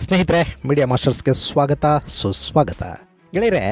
ಸ್ನೇಹಿತರೆ, ಮೀಡಿಯಾ ಮಾಸ್ಟರ್ಸ್ಗೆ ಸ್ವಾಗತ, ಸುಸ್ವಾಗತ. ಗೆಳೆಯರೆ,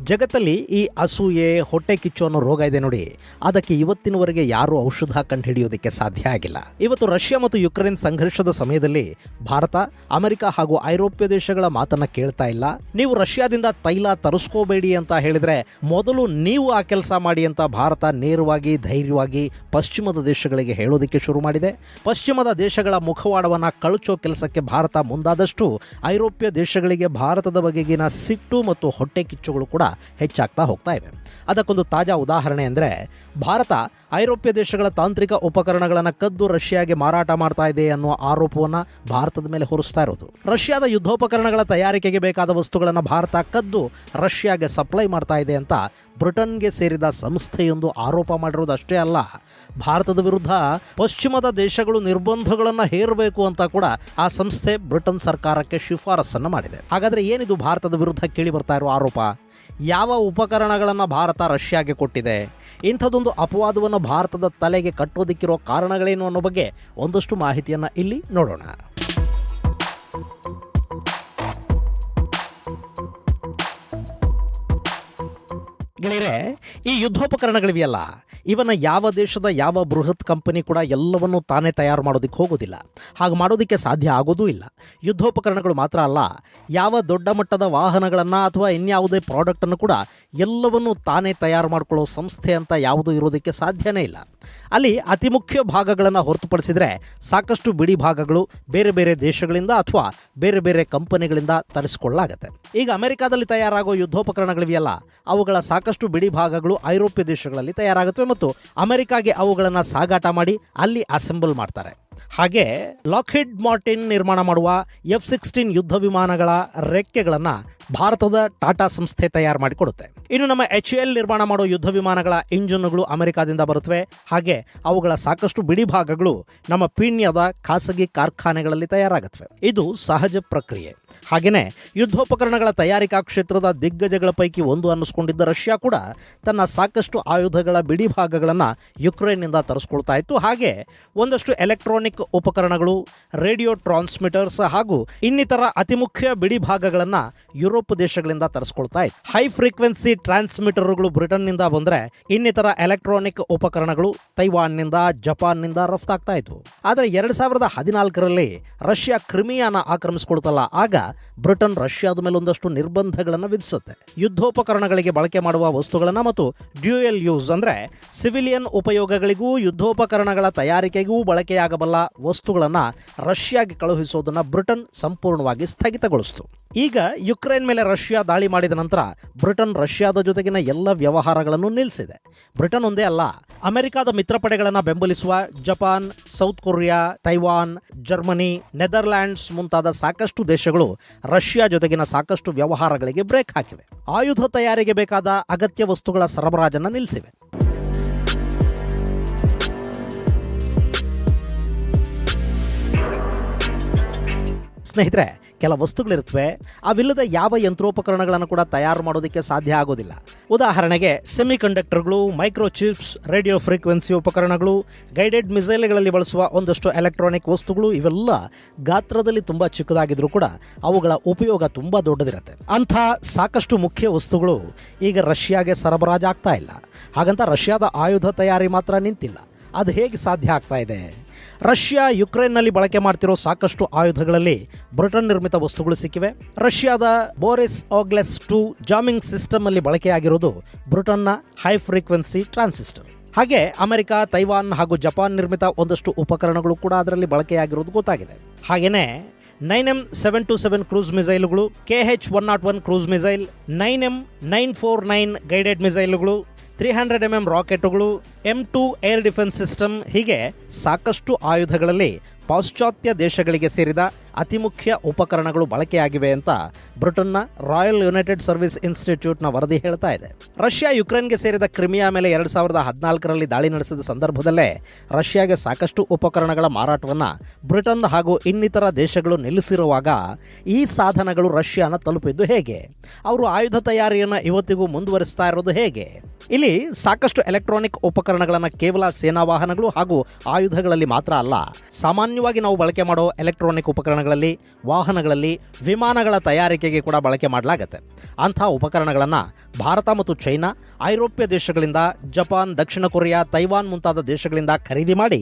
ಜಗತ್ತಲ್ಲಿ ಈ ಅಸೂಯೆ, ಹೊಟ್ಟೆ ಕಿಚ್ಚು ಅನ್ನೋ ರೋಗ ಇದೆ ನೋಡಿ, ಅದಕ್ಕೆ ಇವತ್ತಿನವರೆಗೆ ಯಾರೂ ಔಷಧ ಕಂಡುಹಿಡಿಯೋದಕ್ಕೆ ಸಾಧ್ಯ ಆಗಿಲ್ಲ. ಇವತ್ತು ರಷ್ಯಾ ಮತ್ತು ಯುಕ್ರೇನ್ ಸಂಘರ್ಷದ ಸಮಯದಲ್ಲಿ ಭಾರತ, ಅಮೆರಿಕ ಹಾಗೂ ಐರೋಪ್ಯ ದೇಶಗಳ ಮಾತನ್ನ ಕೇಳ್ತಾ ಇಲ್ಲ. ನೀವು ರಷ್ಯಾದಿಂದ ತೈಲ ತರಿಸ್ಕೋಬೇಡಿ ಅಂತ ಹೇಳಿದ್ರೆ ಮೊದಲು ನೀವು ಆ ಕೆಲಸ ಮಾಡಿ ಅಂತ ಭಾರತ ನೇರವಾಗಿ, ಧೈರ್ಯವಾಗಿ ಪಶ್ಚಿಮದ ದೇಶಗಳಿಗೆ ಹೇಳೋದಕ್ಕೆ ಶುರು ಮಾಡಿದೆ. ಪಶ್ಚಿಮದ ದೇಶಗಳ ಮುಖವಾಡವನ್ನ ಕಳಚೋ ಕೆಲಸಕ್ಕೆ ಭಾರತ ಮುಂದಾದಷ್ಟು ಐರೋಪ್ಯ ದೇಶಗಳಿಗೆ ಭಾರತದ ಬಗೆಗಿನ ಸಿಟ್ಟು ಮತ್ತು ಹೊಟ್ಟೆ ಕಿಚ್ಚುಗಳು ಕೂಡ ಹೆಚ್ಚಾಗ್ತಾ ಹೋಗ್ತಾ ಇವೆ. ಅದಕ್ಕೊಂದು ತಾಜಾ ಉದಾಹರಣೆ ಅಂದರೆ, ಭಾರತ ಐರೋಪ್ಯ ದೇಶಗಳ ತಾಂತ್ರಿಕ ಉಪಕರಣಗಳನ್ನು ಕದ್ದು ರಷ್ಯಾಗೆ ಮಾರಾಟ ಮಾಡ್ತಾ ಇದೆ ಅನ್ನುವ ಆರೋಪವನ್ನು ಭಾರತದ ಮೇಲೆ ಹೊರಿಸ್ತಾ ಇರೋದು. ರಷ್ಯಾದ ಯುದ್ಧೋಪಕರಣಗಳ ತಯಾರಿಕೆಗೆ ಬೇಕಾದ ವಸ್ತುಗಳನ್ನು ಭಾರತ ಕದ್ದು ರಷ್ಯಾಗೆ ಸಪ್ಲೈ ಮಾಡ್ತಾ ಇದೆ ಅಂತ ಬ್ರಿಟನ್ಗೆ ಸೇರಿದ ಸಂಸ್ಥೆಯೊಂದು ಆರೋಪ ಮಾಡಿರೋದು ಅಷ್ಟೇ ಅಲ್ಲ, ಭಾರತದ ವಿರುದ್ಧ ಪಶ್ಚಿಮದ ದೇಶಗಳು ನಿರ್ಬಂಧಗಳನ್ನು ಹೇರಬೇಕು ಅಂತ ಕೂಡ ಆ ಸಂಸ್ಥೆ ಬ್ರಿಟನ್ ಸರ್ಕಾರಕ್ಕೆ ಶಿಫಾರಸನ್ನು ಮಾಡಿದೆ. ಹಾಗಾದರೆ ಏನಿದು ಭಾರತದ ವಿರುದ್ಧ ಕೇಳಿ ಬರ್ತಾ ಇರೋ ಆರೋಪ? ಯಾವ ಉಪಕರಣಗಳನ್ನು ಭಾರತ ರಷ್ಯಾಗೆ ಕೊಟ್ಟಿದೆ? ಇಂಥದ್ದೊಂದು ಅಪವಾದವನ್ನು ಭಾರತದ ತಲೆಗೆ ಕಟ್ಟೋದಕ್ಕಿರೋ ಕಾರಣಗಳೇನು ಅನ್ನೋ ಬಗ್ಗೆ ಒಂದಷ್ಟು ಮಾಹಿತಿಯನ್ನು ಇಲ್ಲಿ ನೋಡೋಣ. ಗೆಳೆಯರೆ, ಈ ಯುದ್ಧೋಪಕರಣಗಳಿವೆಯಲ್ಲ, ಇವನ್ನ ಯಾವ ದೇಶದ ಯಾವ ಬೃಹತ್ ಕಂಪನಿ ಕೂಡ ಎಲ್ಲವನ್ನೂ ತಾನೇ ತಯಾರು ಮಾಡೋದಕ್ಕೆ ಹೋಗೋದಿಲ್ಲ. ಹಾಗೆ ಮಾಡೋದಕ್ಕೆ ಸಾಧ್ಯ ಆಗೋದೂ ಇಲ್ಲ. ಯುದ್ಧೋಪಕರಣಗಳು ಮಾತ್ರ ಅಲ್ಲ, ಯಾವ ದೊಡ್ಡ ಮಟ್ಟದ ವಾಹನಗಳನ್ನು ಅಥವಾ ಇನ್ಯಾವುದೇ ಪ್ರಾಡಕ್ಟನ್ನು ಕೂಡ ಎಲ್ಲವನ್ನೂ ತಾನೇ ತಯಾರು ಮಾಡಿಕೊಳ್ಳೋ ಸಂಸ್ಥೆ ಅಂತ ಯಾವುದೂ ಇರೋದಕ್ಕೆ ಸಾಧ್ಯನೇ ಇಲ್ಲ. ಅಲ್ಲಿ ಅತಿ ಮುಖ್ಯ ಭಾಗಗಳನ್ನು ಹೊರತುಪಡಿಸಿದರೆ ಸಾಕಷ್ಟು ಬಿಡಿ ಭಾಗಗಳು ಬೇರೆ ಬೇರೆ ದೇಶಗಳಿಂದ ಅಥವಾ ಬೇರೆ ಬೇರೆ ಕಂಪನಿಗಳಿಂದ ತರಿಸಿಕೊಳ್ಳಲಾಗುತ್ತೆ. ಈಗ ಅಮೆರಿಕಾದಲ್ಲಿ ತಯಾರಾಗೋ ಯುದ್ಧೋಪಕರಣಗಳಿವೆಯಲ್ಲ, ಅವುಗಳ ಸಾಕಷ್ಟು ಬಿಡಿ ಭಾಗಗಳು ಐರೋಪ್ಯ ದೇಶಗಳಲ್ಲಿ ತಯಾರಾಗುತ್ತವೆ ಮತ್ತು ಅಮೆರಿಕಾಗೆ ಅವುಗಳನ್ನು ಸಾಗಾಟ ಮಾಡಿ ಅಲ್ಲಿ ಅಸೆಂಬಲ್ ಮಾಡ್ತಾರೆ. ಹಾಗೆ ಲಾಕ್ಹೀಡ್ ಮಾರ್ಟಿನ್ ನಿರ್ಮಾಣ ಮಾಡುವ F-16 ಯುದ್ಧ ವಿಮಾನಗಳ ರೆಕ್ಕೆಗಳನ್ನು ಭಾರತದ ಟಾಟಾ ಸಂಸ್ಥೆ ತಯಾರು ಮಾಡಿಕೊಡುತ್ತೆ. ಇನ್ನು ನಮ್ಮ HAL ನಿರ್ಮಾಣ ಮಾಡೋ ಯುದ್ಧ ವಿಮಾನಗಳ ಇಂಜಿನ್ಗಳು ಅಮೆರಿಕಾದಿಂದ ಬರುತ್ತವೆ. ಹಾಗೆ ಅವುಗಳ ಸಾಕಷ್ಟು ಬಿಡಿ ಭಾಗಗಳು ನಮ್ಮ ಪೀಣ್ಯದ ಖಾಸಗಿ ಕಾರ್ಖಾನೆಗಳಲ್ಲಿ ತಯಾರಾಗುತ್ತವೆ. ಇದು ಸಹಜ ಪ್ರಕ್ರಿಯೆ. ಹಾಗೆಯೇ ಯುದ್ಧೋಪಕರಣಗಳ ತಯಾರಿಕಾ ಕ್ಷೇತ್ರದ ದಿಗ್ಗಜಗಳ ಪೈಕಿ ಒಂದು ಅನ್ನಿಸ್ಕೊಂಡಿದ್ದ ರಷ್ಯಾ ಕೂಡ ತನ್ನ ಸಾಕಷ್ಟು ಆಯುಧಗಳ ಬಿಡಿ ಭಾಗಗಳನ್ನು ಯುಕ್ರೇನ್ನಿಂದ ತರಿಸ್ಕೊಳ್ತಾ ಇತ್ತು. ಹಾಗೆ ಒಂದಷ್ಟು ಎಲೆಕ್ಟ್ರಾನಿಕ್ ಉಪಕರಣಗಳು, ರೇಡಿಯೋ ಟ್ರಾನ್ಸ್ಮಿಟರ್ಸ್ ಹಾಗೂ ಇನ್ನಿತರ ಅತಿ ಮುಖ್ಯ ಬಿಡಿ ಭಾಗಗಳನ್ನು ಯುರೋಪ್ ದೇಶಗಳಿಂದ ತರಿಸ್ಕೊಳ್ತಾ ಇತ್ತು. ಹೈ ಫ್ರೀಕ್ವೆನ್ಸಿ ಟ್ರಾನ್ಸ್ಮಿಟರ್ಗಳು ಬ್ರಿಟನ್ನಿಂದ ಬಂದರೆ ಇನ್ನಿತರ ಎಲೆಕ್ಟ್ರಾನಿಕ್ ಉಪಕರಣಗಳು ತೈವಾನ್ನಿಂದ, ಜಪಾನ್ನಿಂದ ರಫ್ತಾಗ್ತಾ ಇದ್ವು. ಆದರೆ 2014ರಲ್ಲಿ ರಷ್ಯಾ ಕ್ರಿಮಿಯಾನ ಆಕ್ರಮಿಸಿಕೊಳ್ತಲ್ಲ, ಆಗ ಬ್ರಿಟನ್ ರಷ್ಯಾದ ಮೇಲೆ ಒಂದಷ್ಟು ನಿರ್ಬಂಧಗಳನ್ನು ವಿಧಿಸುತ್ತೆ. ಯುದ್ಧೋಪಕರಣಗಳಿಗೆ ಬಳಕೆ ಮಾಡುವ ವಸ್ತುಗಳನ್ನು ಮತ್ತು ಡ್ಯೂಯಲ್ ಯೂಸ್ ಅಂದರೆ ಸಿವಿಲಿಯನ್ ಉಪಯೋಗಗಳಿಗೂ ಯುದ್ಧೋಪಕರಣಗಳ ತಯಾರಿಕೆಗೂ ಬಳಕೆಯಾಗಬಲ್ಲ ವಸ್ತುಗಳನ್ನು ರಷ್ಯಾಗೆ ಕಳುಹಿಸೋದನ್ನು ಬ್ರಿಟನ್ ಸಂಪೂರ್ಣವಾಗಿ ಸ್ಥಗಿತಗೊಳಿಸಿತು. ಈಗ ಯುಕ್ರೇನ್ ಮೇಲೆ ರಷ್ಯಾ ದಾಳಿ ಮಾಡಿದ ನಂತರ ಬ್ರಿಟನ್ ರಷ್ಯಾದ ಜೊತೆಗಿನ ಎಲ್ಲ ವ್ಯವಹಾರಗಳನ್ನು ನಿಲ್ಲಿಸಿದೆ. ಬ್ರಿಟನ್ ಒಂದೇ ಅಲ್ಲ, ಅಮೆರಿಕದ ಮಿತ್ರಪಡೆಗಳನ್ನು ಬೆಂಬಲಿಸುವ Japan, south Korea, Taiwan, Germany, Netherlands ಮುಂತಾದ ಸಾಕಷ್ಟು ದೇಶಗಳು ರಷ್ಯಾ ಜೊತೆಗಿನ ಸಾಕಷ್ಟು ವ್ಯವಹಾರಗಳಿಗೆ ಬ್ರೇಕ್ ಹಾಕಿವೆ. ಆಯುಧ ತಯಾರಿಗೆ ಬೇಕಾದ ಅಗತ್ಯ ವಸ್ತುಗಳ ಸರಬರಾಜನ್ನು ನಿಲ್ಲಿಸಿವೆ. ಸ್ನೇಹಿತರೆ, ಕೆಲ ವಸ್ತುಗಳಿರುತ್ತವೆ, ಅವಿಲ್ಲದ ಯಾವ ಯಂತ್ರೋಪಕರಣಗಳನ್ನು ಕೂಡ ತಯಾರು ಮಾಡೋದಕ್ಕೆ ಸಾಧ್ಯ ಆಗೋದಿಲ್ಲ. ಉದಾಹರಣೆಗೆ ಸೆಮಿ ಕಂಡಕ್ಟರ್ಗಳು, ಮೈಕ್ರೋಚಿಪ್ಸ್, ರೇಡಿಯೋ ಫ್ರೀಕ್ವೆನ್ಸಿ ಉಪಕರಣಗಳು, ಗೈಡೆಡ್ ಮಿಸೈಲ್ಗಳಲ್ಲಿ ಬಳಸುವ ಒಂದಷ್ಟು ಎಲೆಕ್ಟ್ರಾನಿಕ್ ವಸ್ತುಗಳು, ಇವೆಲ್ಲ ಗಾತ್ರದಲ್ಲಿ ತುಂಬ ಚಿಕ್ಕದಾಗಿದ್ರೂ ಕೂಡ ಅವುಗಳ ಉಪಯೋಗ ತುಂಬ ದೊಡ್ಡದಿರುತ್ತೆ. ಅಂಥ ಸಾಕಷ್ಟು ಮುಖ್ಯ ವಸ್ತುಗಳು ಈಗ ರಷ್ಯಾಗೆ ಸರಬರಾಜಾಗ್ತಾ ಇಲ್ಲ. ಹಾಗಂತ ರಷ್ಯಾದ ಆಯುಧ ತಯಾರಿ ಮಾತ್ರ ನಿಂತಿಲ್ಲ. ಅದು ಹೇಗೆ ಸಾಧ್ಯ ಆಗ್ತಾ ಇದೆ? ರಷ್ಯಾ ಯುಕ್ರೇನ್ನಲ್ಲಿ ಬಳಕೆ ಮಾಡ್ತಿರೋ ಸಾಕಷ್ಟು ಆಯುಧಗಳಲ್ಲಿ ಬ್ರಿಟನ್ ನಿರ್ಮಿತ ವಸ್ತುಗಳು ಸಿಕ್ಕಿವೆ. ರಷ್ಯಾದ ಬೋರಿಸ್ ಓಗ್ಲೆಸ್ 2 ಜಾಮಿಂಗ್ ಸಿಸ್ಟಮ್ ಅಲ್ಲಿ ಬಳಕೆಯಾಗಿರೋದು ಬ್ರಿಟನ್ನ ಹೈ ಫ್ರೀಕ್ವೆನ್ಸಿ ಟ್ರಾನ್ಸಿಸ್ಟರ್. ಹಾಗೆ ಅಮೆರಿಕ, ತೈವಾನ್ ಹಾಗೂ ಜಪಾನ್ ನಿರ್ಮಿತ ಒಂದಷ್ಟು ಉಪಕರಣಗಳು ಕೂಡ ಅದರಲ್ಲಿ ಬಳಕೆಯಾಗಿರೋದು ಗೊತ್ತಾಗಿದೆ. ಹಾಗೇನೆ 9M727 ಕ್ರೂಸ್ ಮಿಸೈಲ್ಗಳು, KH-101 cruise missile, 9M949 guided ಮಿಸೈಲ್ಗಳು, 300mm ರಾಕೆಟ್ಗಳು, M2 ಏರ್ ಡಿಫೆನ್ಸ್ ಸಿಸ್ಟಮ್, ಹೀಗೆ ಸಾಕಷ್ಟು ಆಯುಧಗಳಲ್ಲಿ ಪಾಶ್ಚಾತ್ಯ ದೇಶಗಳಿಗೆ ಸೇರಿದ ಅತಿ ಮುಖ್ಯ ಉಪಕರಣಗಳು ಬಳಕೆಯಾಗಿವೆ ಅಂತ ಬ್ರಿಟನ್ನ ರಾಯಲ್ ಯುನೈಟೆಡ್ ಸರ್ವಿಸ್ ಇನ್ಸ್ಟಿಟ್ಯೂಟ್ನ ವರದಿ ಹೇಳ್ತಾ ಇದೆ. ರಷ್ಯಾ ಯುಕ್ರೇನ್ಗೆ ಸೇರಿದ ಕ್ರಿಮಿಯಾ ಮೇಲೆ 2014ರಲ್ಲಿ ದಾಳಿ ನಡೆಸಿದ ಸಂದರ್ಭದಲ್ಲೇ ರಷ್ಯಾಗೆ ಸಾಕಷ್ಟು ಉಪಕರಣಗಳ ಮಾರಾಟವನ್ನು ಬ್ರಿಟನ್ ಹಾಗೂ ಇನ್ನಿತರ ದೇಶಗಳು ನಿಲ್ಲಿಸಿರುವಾಗ ಈ ಸಾಧನಗಳು ರಷ್ಯಾನ ತಲುಪಿದ್ದು ಹೇಗೆ? ಅವರು ಆಯುಧ ತಯಾರಿಯನ್ನು ಇವತ್ತಿಗೂ ಮುಂದುವರಿಸ್ತಾ ಇರೋದು ಹೇಗೆ? ಇಲ್ಲಿ ಸಾಕಷ್ಟು ಎಲೆಕ್ಟ್ರಾನಿಕ್ ಉಪಕರಣಗಳನ್ನು ಕೇವಲ ಸೇನಾ ವಾಹನಗಳು ಹಾಗೂ ಆಯುಧಗಳಲ್ಲಿ ಮಾತ್ರ ಅಲ್ಲ, ಸಾಮಾನ್ಯವಾಗಿ ನಾವು ಬಳಕೆ ಮಾಡೋ ಎಲೆಕ್ಟ್ರಾನಿಕ್ ಉಪಕರಣ ಉಪಕರಣಗಳಲ್ಲಿ, ವಾಹನಗಳಲ್ಲಿ, ವಿಮಾನಗಳ ತಯಾರಿಕೆಗೆ ಕೂಡ ಬಳಕೆ ಮಾಡಲಾಗುತ್ತೆ. ಅಂಥ ಉಪಕರಣಗಳನ್ನು ಭಾರತ ಮತ್ತು ಚೈನಾ ಐರೋಪ್ಯ ದೇಶಗಳಿಂದ, ಜಪಾನ್, ದಕ್ಷಿಣ ಕೊರಿಯಾ, ತೈವಾನ್ ಮುಂತಾದ ದೇಶಗಳಿಂದ ಖರೀದಿ ಮಾಡಿ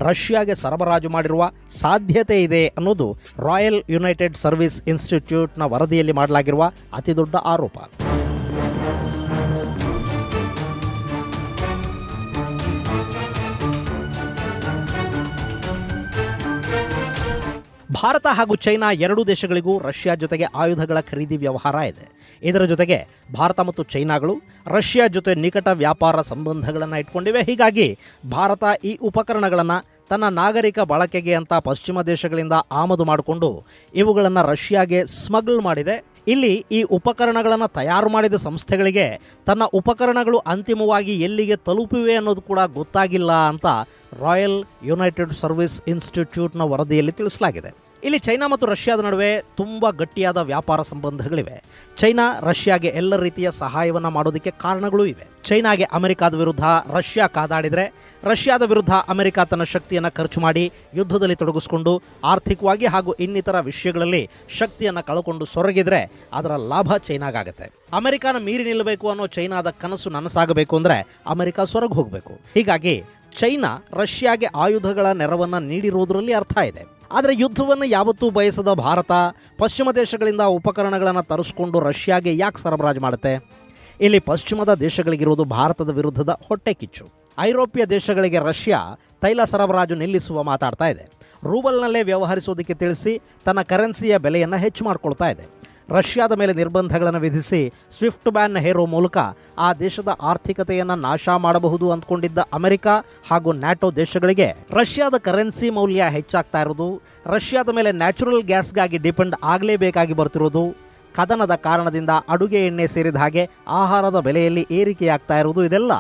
ರಷ್ಯಾಗೆ ಸರಬರಾಜು ಮಾಡಿರುವ ಸಾಧ್ಯತೆ ಇದೆ ಅನ್ನೋದು ರಾಯಲ್ ಯುನೈಟೆಡ್ ಸರ್ವಿಸ್ ಇನ್ಸ್ಟಿಟ್ಯೂಟ್ನ ವರದಿಯಲ್ಲಿ ಮಾಡಲಾಗಿರುವ ಅತಿದೊಡ್ಡ ಆರೋಪ. ಭಾರತ ಹಾಗೂ ಚೈನಾ ಎರಡೂ ದೇಶಗಳಿಗೂ ರಷ್ಯಾ ಜೊತೆಗೆ ಆಯುಧಗಳ ಖರೀದಿ ವ್ಯವಹಾರ ಇದೆ. ಇದರ ಜೊತೆಗೆ ಭಾರತ ಮತ್ತು ಚೈನಾಗಳು ರಷ್ಯಾ ಜೊತೆ ನಿಕಟ ವ್ಯಾಪಾರ ಸಂಬಂಧಗಳನ್ನು ಇಟ್ಕೊಂಡಿವೆ. ಹೀಗಾಗಿ ಭಾರತ ಈ ಉಪಕರಣಗಳನ್ನು ತನ್ನ ನಾಗರಿಕ ಬಳಕೆಗೆ ಅಂತ ಪಶ್ಚಿಮ ದೇಶಗಳಿಂದ ಆಮದು ಮಾಡಿಕೊಂಡು ಇವುಗಳನ್ನು ರಷ್ಯಾಗೆ ಸ್ಮಗಲ್ ಮಾಡಿದೆ. ಇಲ್ಲಿ ಈ ಉಪಕರಣಗಳನ್ನು ತಯಾರು ಮಾಡಿದ ಸಂಸ್ಥೆಗಳಿಗೆ ತನ್ನ ಉಪಕರಣಗಳು ಅಂತಿಮವಾಗಿ ಎಲ್ಲಿಗೆ ತಲುಪಿವೆ ಅನ್ನೋದು ಕೂಡ ಗೊತ್ತಾಗಿಲ್ಲ ಅಂತ ರಾಯಲ್ ಯುನೈಟೆಡ್ ಸರ್ವಿಸ್ ಇನ್ಸ್ಟಿಟ್ಯೂಟ್ನ ವರದಿಯಲ್ಲಿ ತಿಳಿಸಲಾಗಿದೆ. ಇಲ್ಲಿ ಚೈನಾ ಮತ್ತು ರಷ್ಯಾದ ನಡುವೆ ತುಂಬ ಗಟ್ಟಿಯಾದ ವ್ಯಾಪಾರ ಸಂಬಂಧಗಳಿವೆ. ಚೈನಾ ರಷ್ಯಾಗೆ ಎಲ್ಲ ರೀತಿಯ ಸಹಾಯವನ್ನು ಮಾಡೋದಕ್ಕೆ ಕಾರಣಗಳೂ ಇವೆ. ಚೈನಾಗೆ ಅಮೆರಿಕಾದ ವಿರುದ್ಧ ರಷ್ಯಾ ಕಾದಾಡಿದರೆ, ರಷ್ಯಾದ ವಿರುದ್ಧ ಅಮೆರಿಕ ತನ್ನ ಶಕ್ತಿಯನ್ನು ಖರ್ಚು ಮಾಡಿ ಯುದ್ಧದಲ್ಲಿ ತೊಡಗಿಸಿಕೊಂಡು ಆರ್ಥಿಕವಾಗಿ ಹಾಗೂ ಇನ್ನಿತರ ವಿಷಯಗಳಲ್ಲಿ ಶಕ್ತಿಯನ್ನು ಕಳ್ಕೊಂಡು ಸೊರಗಿದ್ರೆ ಅದರ ಲಾಭ ಚೈನಾಗಾಗತ್ತೆ. ಅಮೆರಿಕನ ಮೀರಿ ನಿಲ್ಲಬೇಕು ಅನ್ನೋ ಚೈನಾದ ಕನಸು ನನಸಾಗಬೇಕು ಅಂದರೆ ಅಮೆರಿಕ ಸೊರಗಿ ಹೋಗಬೇಕು. ಹೀಗಾಗಿ ಚೈನಾ ರಷ್ಯಾಗೆ ಆಯುಧಗಳ ನೆರವನ್ನು ನೀಡಿರುವುದರಲ್ಲಿ ಅರ್ಥ ಇದೆ. ಆದರೆ ಯುದ್ಧವನ್ನು ಯಾವತ್ತೂ ಬಯಸದ ಭಾರತ ಪಶ್ಚಿಮ ದೇಶಗಳಿಂದ ಉಪಕರಣಗಳನ್ನು ತರಿಸ್ಕೊಂಡು ರಷ್ಯಾಗೆ ಯಾಕೆ ಸರಬರಾಜು ಮಾಡುತ್ತೆ? ಇಲ್ಲಿ ಪಶ್ಚಿಮದ ದೇಶಗಳಿಗಿರುವುದು ಭಾರತದ ವಿರುದ್ಧದ ಹೊಟ್ಟೆ ಕಿಚ್ಚು. ಐರೋಪ್ಯ ದೇಶಗಳಿಗೆ ರಷ್ಯಾ ತೈಲ ಸರಬರಾಜು ನಿಲ್ಲಿಸುವ ಮಾತಾಡ್ತಾ ಇದೆ. ರೂಬಲ್ನಲ್ಲೇ ವ್ಯವಹರಿಸೋದಕ್ಕೆ ತಿಳಿಸಿ ತನ್ನ ಕರೆನ್ಸಿಯ ಬೆಲೆಯನ್ನು ಹೆಚ್ಚು ಮಾಡಿಕೊಳ್ತಾ ಇದೆ. ರಷ್ಯಾದ ಮೇಲೆ ನಿರ್ಬಂಧಗಳನ್ನು ವಿಧಿಸಿ ಸ್ವಿಫ್ಟ್ ಬ್ಯಾನ್ ಹೇರೋ ಮೂಲಕ ಆ ದೇಶದ ಆರ್ಥಿಕತೆಯನ್ನು ನಾಶ ಮಾಡಬಹುದು ಅಂದ್ಕೊಂಡಿದ್ದ ಅಮೆರಿಕ ಹಾಗೂ ನ್ಯಾಟೋ ದೇಶಗಳಿಗೆ ರಷ್ಯಾದ ಕರೆನ್ಸಿ ಮೌಲ್ಯ ಹೆಚ್ಚಾಗ್ತಾ ಇರೋದು, ರಷ್ಯಾದ ಮೇಲೆ ನ್ಯಾಚುರಲ್ ಗ್ಯಾಸ್ಗಾಗಿ ಡಿಪೆಂಡ್ ಆಗಲೇಬೇಕಾಗಿ ಬರ್ತಿರೋದು, ಕದನದ ಕಾರಣದಿಂದ ಅಡುಗೆ ಎಣ್ಣೆ ಸೇರಿದ ಹಾಗೆ ಆಹಾರದ ಬೆಲೆಯಲ್ಲಿ ಏರಿಕೆಯಾಗ್ತಾ ಇರುವುದು, ಇದೆಲ್ಲ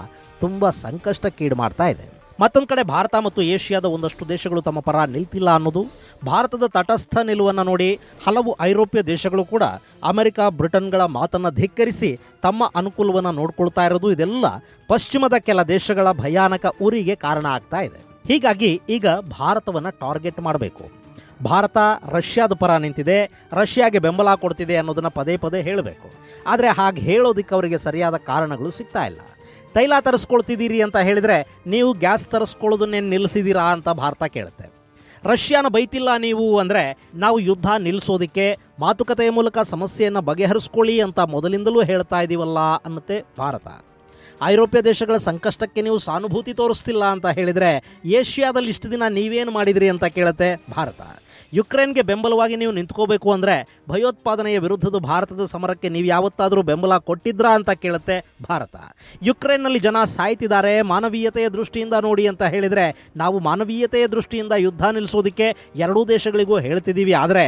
ತುಂಬ ಸಂಕಷ್ಟಕ್ಕೀಡು ಮಾಡ್ತಾ ಇದೆ. ಮತ್ತೊಂದು ಕಡೆ ಭಾರತ ಮತ್ತು ಏಷ್ಯಾದ ಒಂದಷ್ಟು ದೇಶಗಳು ತಮ್ಮ ಪರ ನಿಲ್ತಿಲ್ಲ ಅನ್ನೋದು, ಭಾರತದ ತಟಸ್ಥ ನಿಲುವನ್ನು ನೋಡಿ ಹಲವು ಐರೋಪ್ಯ ದೇಶಗಳು ಕೂಡ ಅಮೆರಿಕ, ಬ್ರಿಟನ್ಗಳ ಮಾತನ್ನು ಧಿಕ್ಕರಿಸಿ ತಮ್ಮ ಅನುಕೂಲವನ್ನು ನೋಡ್ಕೊಳ್ತಾ ಇರೋದು, ಇದೆಲ್ಲ ಪಶ್ಚಿಮದ ಕೆಲ ದೇಶಗಳ ಭಯಾನಕ ಉರಿಗೆ ಕಾರಣ ಆಗ್ತಾ ಇದೆ. ಹೀಗಾಗಿ ಈಗ ಭಾರತವನ್ನು ಟಾರ್ಗೆಟ್ ಮಾಡಬೇಕು. ಭಾರತ ರಷ್ಯಾದ ಪರ ನಿಂತಿದೆ, ರಷ್ಯಾಗೆ ಬೆಂಬಲ ಕೊಡ್ತಿದೆ ಅನ್ನೋದನ್ನು ಪದೇ ಪದೇ ಹೇಳಬೇಕು. ಆದರೆ ಹಾಗೆ ಹೇಳೋದಕ್ಕೆ ಅವರಿಗೆ ಸರಿಯಾದ ಕಾರಣಗಳು ಸಿಗ್ತಾ ಇಲ್ಲ. ತೈಲ ತರಿಸ್ಕೊಳ್ತಿದ್ದೀರಿ ಅಂತ ಹೇಳಿದರೆ ನೀವು ಗ್ಯಾಸ್ ತರಿಸ್ಕೊಳ್ಳೋದನ್ನೇನು ನಿಲ್ಲಿಸಿದ್ದೀರಾ ಅಂತ ಭಾರತ ಕೇಳುತ್ತೆ. ರಷ್ಯಾನ ಬೈತಿಲ್ಲ ನೀವು ಅಂದರೆ ನಾವು ಯುದ್ಧ ನಿಲ್ಲಿಸೋದಕ್ಕೆ ಮಾತುಕತೆಯ ಮೂಲಕ ಸಮಸ್ಯೆಯನ್ನು ಬಗೆಹರಿಸ್ಕೊಳ್ಳಿ ಅಂತ ಮೊದಲಿಂದಲೂ ಹೇಳ್ತಾ ಇದ್ದೀವಲ್ಲ ಅನ್ನತ್ತೆ ಭಾರತ. ಐರೋಪ್ಯ ದೇಶಗಳ ಸಂಕಷ್ಟಕ್ಕೆ ನೀವು ಸಾನುಭೂತಿ ತೋರಿಸ್ತಿಲ್ಲ ಅಂತ ಹೇಳಿದರೆ ಏಷ್ಯಾದಲ್ಲಿ ಇಷ್ಟು ದಿನ ನೀವೇನು ಮಾಡಿದಿರಿ ಅಂತ ಕೇಳುತ್ತೆ ಭಾರತ. ಯುಕ್ರೇನ್ಗೆ ಬೆಂಬಲವಾಗಿ ನೀವು ನಿಂತ್ಕೋಬೇಕು ಅಂದರೆ ಭಯೋತ್ಪಾದನೆಯ ವಿರುದ್ಧದ ಭಾರತದ ಸಮರಕ್ಕೆ ನೀವು ಯಾವತ್ತಾದರೂ ಬೆಂಬಲ ಕೊಟ್ಟಿದ್ರಾ ಅಂತ ಕೇಳುತ್ತೆ ಭಾರತ. ಯುಕ್ರೇನ್ನಲ್ಲಿ ಜನ ಸಾಯ್ತಿದ್ದಾರೆ, ಮಾನವೀಯತೆಯ ದೃಷ್ಟಿಯಿಂದ ನೋಡಿ ಅಂತ ಹೇಳಿದರೆ ನಾವು ಮಾನವೀಯತೆಯ ದೃಷ್ಟಿಯಿಂದ ಯುದ್ಧ ನಿಲ್ಲಿಸೋದಕ್ಕೆ ಎರಡೂ ದೇಶಗಳಿಗೂ ಹೇಳ್ತಿದ್ದೀವಿ. ಆದರೆ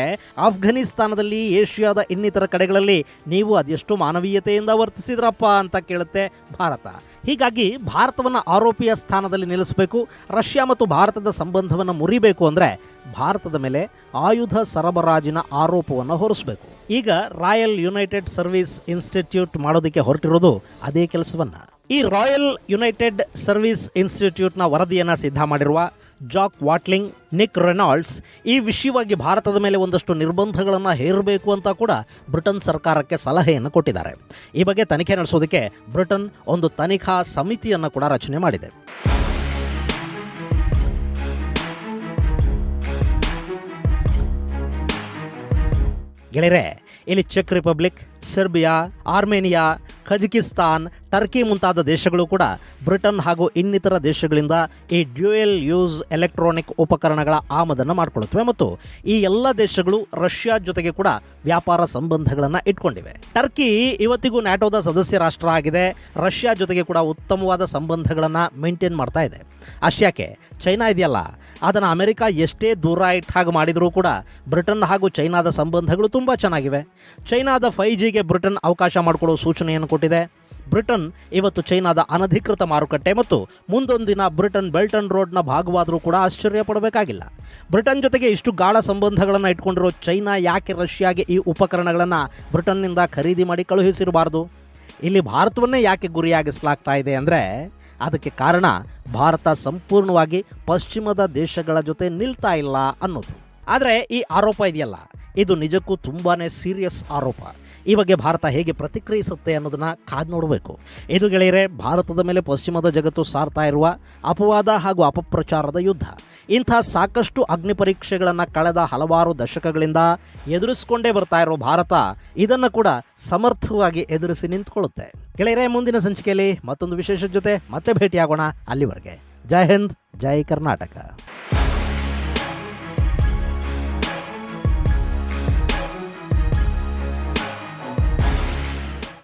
ಆಫ್ಘನಿಸ್ತಾನದಲ್ಲಿ, ಏಷ್ಯಾದ ಇನ್ನಿತರ ಕಡೆಗಳಲ್ಲಿ ನೀವು ಅದೆಷ್ಟು ಮಾನವೀಯತೆಯಿಂದ ವರ್ತಿಸಿದ್ರಪ್ಪ ಅಂತ ಕೇಳುತ್ತೆ ಭಾರತ. ಹೀಗಾಗಿ ಭಾರತವನ್ನು ಆರೋಪಿಯ ಸ್ಥಾನದಲ್ಲಿ ನಿಲ್ಲಿಸಬೇಕು. ರಷ್ಯಾ ಮತ್ತು ಭಾರತದ ಸಂಬಂಧವನ್ನು ಮುರಿಬೇಕು ಅಂದರೆ ಭಾರತದ ಮೇಲೆ ಆಯುಧ ಸರಬರಾಜಿನ ಆರೋಪವನ್ನು ಹೊರಿಸಬೇಕು. ಈಗ ರಾಯಲ್ ಯುನೈಟೆಡ್ ಸರ್ವಿಸ್ ಇನ್ಸ್ಟಿಟ್ಯೂಟ್ ಮಾಡೋದಕ್ಕೆ ಹೊರಟಿರೋದು ಅದೇ ಕೆಲಸವನ್ನು. ಈ ರಾಯಲ್ ಯುನೈಟೆಡ್ ಸರ್ವಿಸ್ ಇನ್ಸ್ಟಿಟ್ಯೂಟ್ನ ವರದಿಯನ್ನು ಸಿದ್ಧ ಮಾಡಿರುವ ಜಾಕ್ ವಾಟ್ಲಿಂಗ್, ನಿಕ್ ರೆನಾಲ್ಡ್ಸ್ ಈ ವಿಷಯವಾಗಿ ಭಾರತದ ಮೇಲೆ ಒಂದಷ್ಟು ನಿರ್ಬಂಧಗಳನ್ನು ಹೇರಬೇಕು ಅಂತ ಕೂಡ ಬ್ರಿಟನ್ ಸರ್ಕಾರಕ್ಕೆ ಸಲಹೆಯನ್ನು ಕೊಟ್ಟಿದ್ದಾರೆ. ಈ ಬಗ್ಗೆ ತನಿಖೆ ನಡೆಸೋದಕ್ಕೆ ಬ್ರಿಟನ್ ಒಂದು ತನಿಖಾ ಸಮಿತಿಯನ್ನು ಕೂಡ ರಚನೆ ಮಾಡಿದೆ. ಗೆಳೆಯರೆ, ಇಲ್ಲಿ ಚೆಕ್ Republic, Serbia, Armenia, Kazakhstan, Turkey ಮುಂತಾದ ದೇಶಗಳು ಕೂಡ ಬ್ರಿಟನ್ ಹಾಗೂ ಇನ್ನಿತರ ದೇಶಗಳಿಂದ ಈ ಡ್ಯೂಯಲ್ ಯೂಸ್ ಎಲೆಕ್ಟ್ರಾನಿಕ್ ಉಪಕರಣಗಳ ಆಮದನ್ನು ಮಾಡಿಕೊಳ್ಳುತ್ತವೆ ಮತ್ತು ಈ ಎಲ್ಲ ದೇಶಗಳು ರಷ್ಯಾ ಜೊತೆಗೆ ಕೂಡ ವ್ಯಾಪಾರ ಸಂಬಂಧಗಳನ್ನು ಇಟ್ಕೊಂಡಿವೆ. ಟರ್ಕಿ ಇವತ್ತಿಗೂ ನ್ಯಾಟೋದ ಸದಸ್ಯ ರಾಷ್ಟ್ರ ಆಗಿದೆ. ರಷ್ಯಾ ಜೊತೆಗೆ ಕೂಡ ಉತ್ತಮವಾದ ಸಂಬಂಧಗಳನ್ನು ಮೇಂಟೈನ್ ಮಾಡ್ತಾ ಇದೆ. ಅಷ್ಟ್ಯಾಕೆ ಚೈನಾ ಇದೆಯಲ್ಲ, ಅದನ್ನು ಅಮೆರಿಕ ಎಷ್ಟೇ ದೂರ ಇಟ್ಟ ಹಾಗೆ ಮಾಡಿದರೂ ಕೂಡ ಬ್ರಿಟನ್ ಹಾಗೂ ಚೈನಾದ ಸಂಬಂಧಗಳು ತುಂಬ ಚೆನ್ನಾಗಿವೆ. ಚೈನಾದ 5Gಗೆ ಬ್ರಿಟನ್ ಅವಕಾಶ ಮಾಡಿಕೊಡೋ ಸೂಚನೆಯನ್ನು ಕೊಟ್ಟಿದೆ. ಬ್ರಿಟನ್ ಇವತ್ತು ಚೈನಾದ ಅನಧಿಕೃತ ಮಾರುಕಟ್ಟೆ ಮತ್ತು ಮುಂದೊಂದು ದಿನ ಬ್ರಿಟನ್ ಬೆಲ್ಟ್ ಅಂಡ್ ರೋಡ್ನ ಭಾಗವಾದರೂ ಕೂಡ ಆಶ್ಚರ್ಯ ಪಡಬೇಕಾಗಿಲ್ಲ. ಬ್ರಿಟನ್ ಜೊತೆಗೆ ಇಷ್ಟು ಗಾಢ ಸಂಬಂಧಗಳನ್ನು ಇಟ್ಕೊಂಡಿರೋ ಚೈನಾ ಯಾಕೆ ರಷ್ಯಾಗೆ ಈ ಉಪಕರಣಗಳನ್ನು ಬ್ರಿಟನ್ನಿಂದ ಖರೀದಿ ಮಾಡಿ ಕಳುಹಿಸಿರಬಾರ್ದು? ಇಲ್ಲಿ ಭಾರತವನ್ನೇ ಯಾಕೆ ಗುರಿಯಾಗಿಸಲಾಗ್ತಾ ಇದೆ ಅಂದರೆ ಅದಕ್ಕೆ ಕಾರಣ ಭಾರತ ಸಂಪೂರ್ಣವಾಗಿ ಪಶ್ಚಿಮದ ದೇಶಗಳ ಜೊತೆ ನಿಲ್ತಾ ಇಲ್ಲ ಅನ್ನೋದು. ಆದರೆ ಈ ಆರೋಪ ಇದೆಯಲ್ಲ, ಇದು ನಿಜಕ್ಕೂ ತುಂಬಾ ಸೀರಿಯಸ್ ಆರೋಪ. ಈ ಬಗ್ಗೆ ಭಾರತ ಹೇಗೆ ಪ್ರತಿಕ್ರಿಯಿಸುತ್ತೆ ಅನ್ನೋದನ್ನು ಕಾದು ನೋಡಬೇಕು. ಇದು ಗೆಳೆಯರೆ, ಭಾರತದ ಮೇಲೆ ಪಶ್ಚಿಮದ ಜಗತ್ತು ಸಾರ್ತಾ ಇರುವ ಅಪವಾದ ಹಾಗೂ ಅಪಪ್ರಚಾರದ ಯುದ್ಧ. ಇಂಥ ಸಾಕಷ್ಟು ಅಗ್ನಿ ಪರೀಕ್ಷೆಗಳನ್ನು ಕಳೆದ ಹಲವಾರು ದಶಕಗಳಿಂದ ಎದುರಿಸಿಕೊಂಡೇ ಬರ್ತಾ ಇರೋ ಭಾರತ ಇದನ್ನು ಕೂಡ ಸಮರ್ಥವಾಗಿ ಎದುರಿಸಿ ನಿಂತ್ಕೊಳ್ಳುತ್ತೆ. ಗೆಳೆಯರೆ, ಮುಂದಿನ ಸಂಚಿಕೆಯಲ್ಲಿ ಮತ್ತೊಂದು ವಿಶೇಷ ಜೊತೆ ಮತ್ತೆ ಭೇಟಿಯಾಗೋಣ. ಅಲ್ಲಿವರೆಗೆ ಜೈ ಹಿಂದ್, ಜೈ ಕರ್ನಾಟಕ.